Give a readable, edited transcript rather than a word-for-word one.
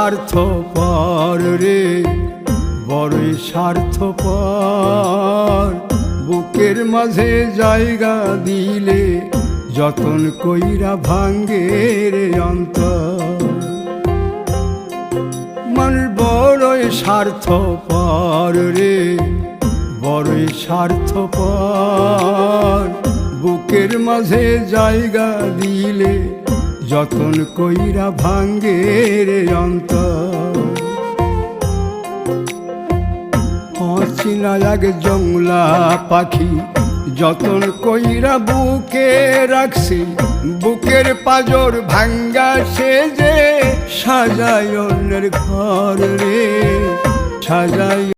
স্বার্থপর রে, বড়ই স্বার্থপর। বুকের মাঝে জায়গা দিলে যতন কইরা ভাঙ্গে রে অন্তর। মানুষ বড়ই স্বার্থপর রে, বড়ই স্বার্থপর। বুকের মাঝে জায়গা দিলে যতন কইরা ভাঙ্গে রে অন্তর। অচিনা এক জংলা পাখি যতন কইরা বুকে রাখছি, বুকের পাজর ভাঙ্গা সে যে সাজায় অন্যের ঘর রে, সাজায়